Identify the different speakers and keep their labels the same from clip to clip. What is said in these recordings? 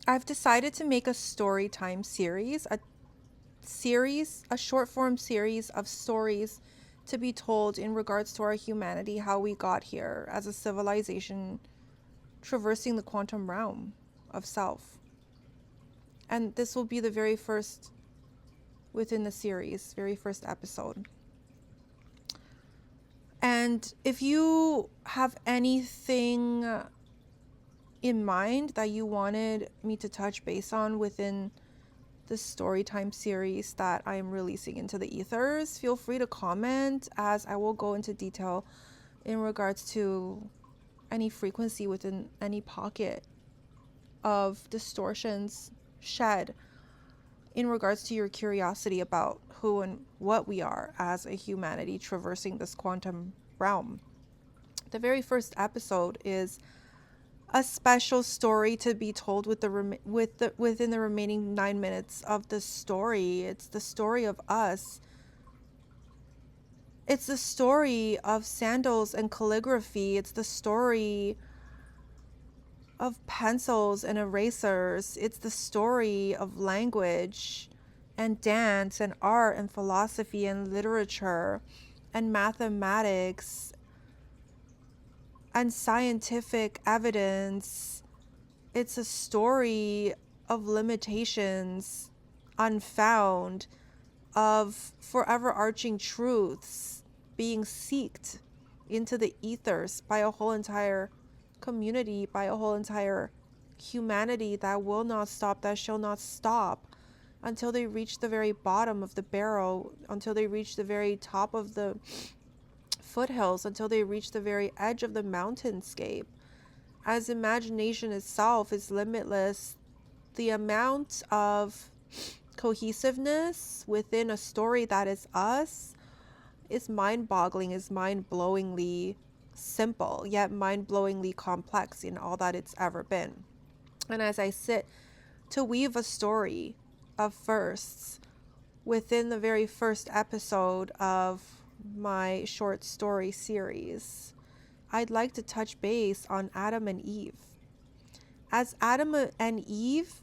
Speaker 1: I've decided to make a story time series, a short form series of stories to be told in regards to our humanity, how we got here as a civilization traversing the quantum realm of self. And this will be the very first within the series, very first episode. And if you have anything in mind that you wanted me to touch base on within the Storytime series that I am releasing into the ethers, feel free to comment, as I will go into detail in regards to any frequency within any pocket of distortions shed in regards to your curiosity about who and what we are as a humanity traversing this quantum realm. The very first episode is a special story to be told within the remaining 9 minutes of the story. It's the story of us. It's the story of sandals and calligraphy. It's the story of pencils and erasers. It's the story of language and dance and art and philosophy and literature and mathematics and scientific evidence. It's a story of limitations unfound, of forever arching truths being seeked into the ethers by a whole entire community, by a whole entire humanity that will not stop, that shall not stop until they reach the very bottom of the barrel, until they reach the very top of the foothills, until they reach the very edge of the mountainscape. As imagination itself is limitless, the amount of cohesiveness within a story that is us is mind-boggling, is mind-blowingly simple, yet mind-blowingly complex in all that it's ever been. And as I sit to weave a story of firsts within the very first episode of my short story series, I'd like to touch base on Adam and Eve. As Adam and Eve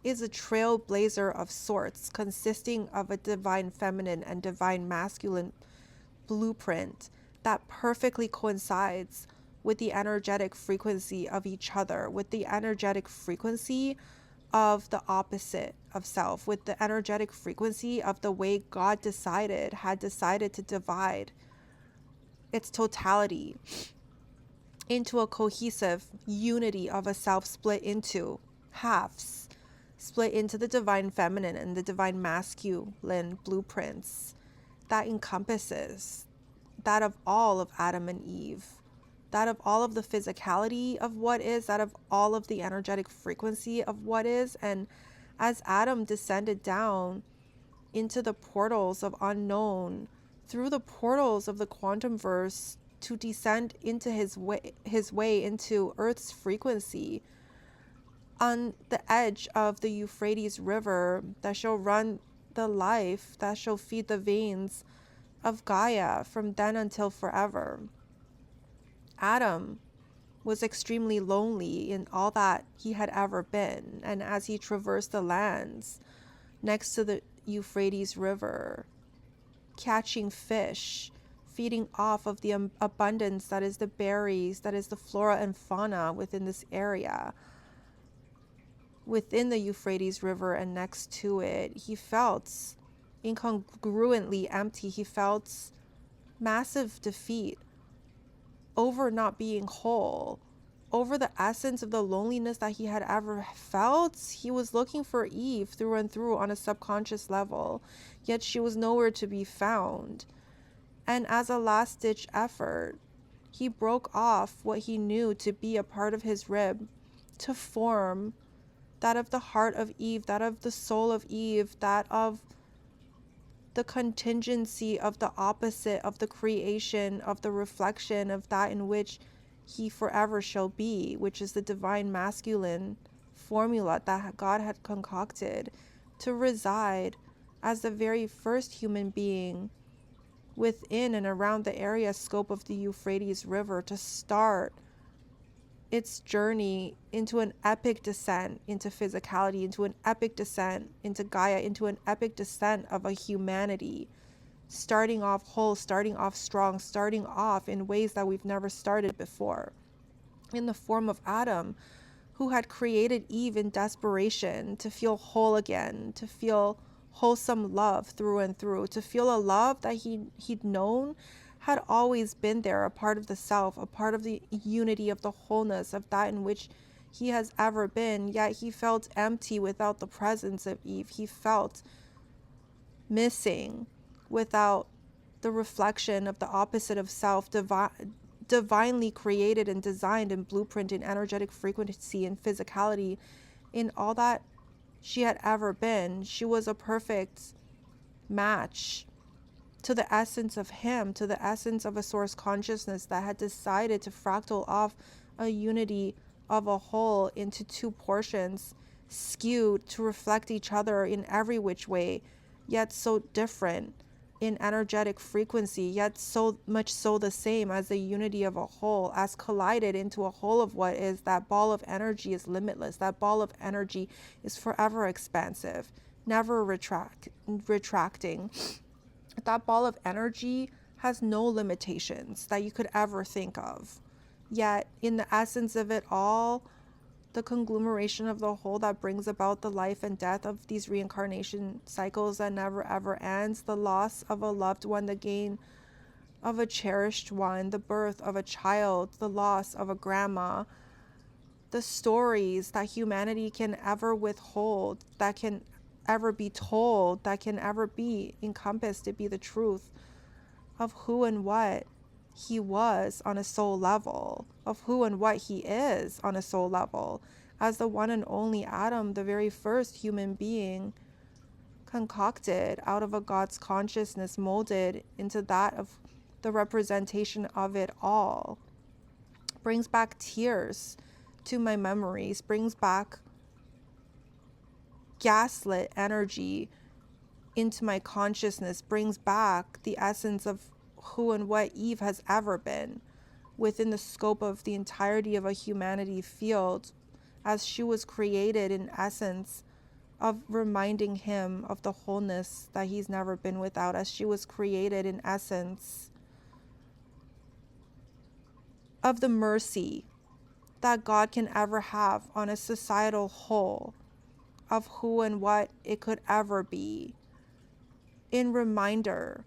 Speaker 1: is a trailblazer of sorts, consisting of a divine feminine and divine masculine blueprint that perfectly coincides with the energetic frequency of each other, with the energetic frequency of the opposite of self, with the energetic frequency of the way God had decided to divide its totality into a cohesive unity of a self split into halves, split into the divine feminine and the divine masculine blueprints that encompasses that of all of Adam and Eve, that of all of the physicality of what is, that of all of the energetic frequency of what is. And as Adam descended down into the portals of unknown, through the portals of the quantum verse, to descend into his way into Earth's frequency, on the edge of the Euphrates River that shall run the life, that shall feed the veins of Gaia from then until forever. Adam was extremely lonely in all that he had ever been, and as he traversed the lands next to the Euphrates River, catching fish, feeding off of the abundance that is the berries, that is the flora and fauna within this area, within the Euphrates River and next to it, he felt incongruently empty. He felt massive defeat over not being whole, over the essence of the loneliness that he had ever felt. He was looking for Eve through and through on a subconscious level, yet she was nowhere to be found. And as a last-ditch effort, he broke off what he knew to be a part of his rib to form that of the heart of Eve, that of the soul of Eve, that of the contingency of the opposite of the creation, of the reflection of that in which he forever shall be, which is the divine masculine formula that God had concocted to reside as the very first human being within and around the area scope of the Euphrates River, to start its journey into an epic descent into physicality, into an epic descent into Gaia, into an epic descent of a humanity, starting off whole, starting off strong, starting off in ways that we've never started before, in the form of Adam, who had created Eve in desperation to feel whole again, to feel wholesome love through and through, to feel a love that he'd known had always been there, a part of the self, a part of the unity of the wholeness of that in which he has ever been. Yet he felt empty without the presence of Eve. He felt missing without the reflection of the opposite of self, divinely created and designed and blueprint in energetic frequency and physicality, in all that she had ever been. She was a perfect match to the essence of him, to the essence of a source consciousness that had decided to fractal off a unity of a whole into two portions, skewed to reflect each other in every which way, yet so different in energetic frequency, yet so much so the same as the unity of a whole, as collided into a whole of what is. That ball of energy is limitless. That ball of energy is forever expansive, never retracting. That ball of energy has no limitations that you could ever think of. Yet, in the essence of it all, the conglomeration of the whole that brings about the life and death of these reincarnation cycles that never ever ends, the loss of a loved one, the gain of a cherished one, the birth of a child, the loss of a grandma, the stories that humanity can ever withhold, that can ever be told, that can ever be encompassed to be the truth of who and what he was on a soul level, of who and what he is on a soul level, as the one and only Adam, the very first human being concocted out of a God's consciousness, molded into that of the representation of it all. Brings back tears to my memories, brings back gaslit energy into my consciousness, brings back the essence of who and what Eve has ever been within the scope of the entirety of a humanity field, as she was created in essence of reminding him of the wholeness that he's never been without, as she was created in essence of the mercy that God can ever have on a societal whole of who and what it could ever be, in reminder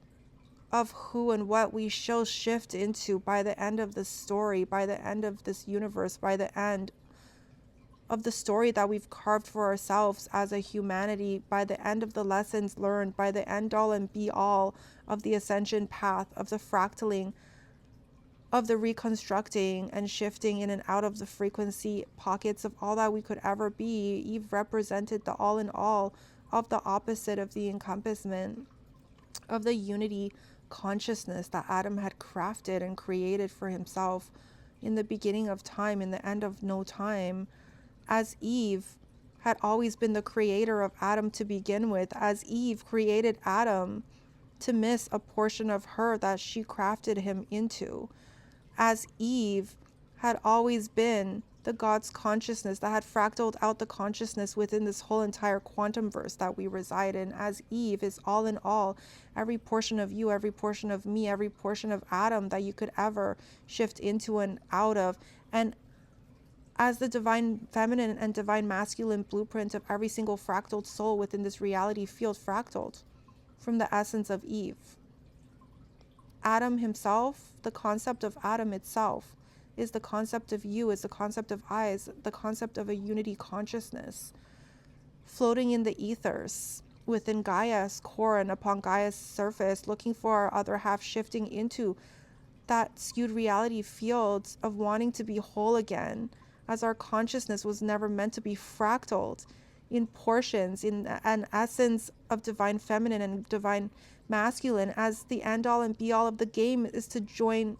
Speaker 1: of who and what we shall shift into by the end of the story, by the end of this universe, by the end of the story that we've carved for ourselves as a humanity, by the end of the lessons learned, by the end all and be all of the ascension path, of the fractaling, of the reconstructing and shifting in and out of the frequency pockets of all that we could ever be. Eve represented the all in all of the opposite of the encompassment of the unity consciousness that Adam had crafted and created for himself in the beginning of time, in the end of no time, as Eve had always been the creator of Adam to begin with, as Eve created Adam to miss a portion of her that she crafted him into, as Eve had always been the God's consciousness that had fractaled out the consciousness within this whole entire quantum verse that we reside in, as Eve is all in all, every portion of you, every portion of me, every portion of Adam that you could ever shift into and out of, and as the divine feminine and divine masculine blueprint of every single fractaled soul within this reality field, fractaled from the essence of Eve. Adam himself, the concept of Adam itself, is the concept of you, is the concept of I, is the concept of a unity consciousness, floating in the ethers within Gaia's core and upon Gaia's surface, looking for our other half, shifting into that skewed reality field of wanting to be whole again, as our consciousness was never meant to be fractaled in portions, in an essence of divine feminine and divine masculine, as the end all and be all of the game is to join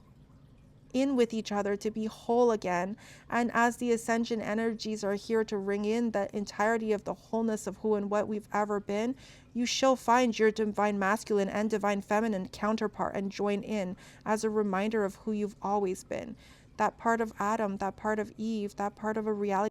Speaker 1: in with each other to be whole again. And as the ascension energies are here to ring in the entirety of the wholeness of who and what we've ever been, you shall find your divine masculine and divine feminine counterpart and join in as a reminder of who you've always been. that part of Adam, that part of Eve, that part of a reality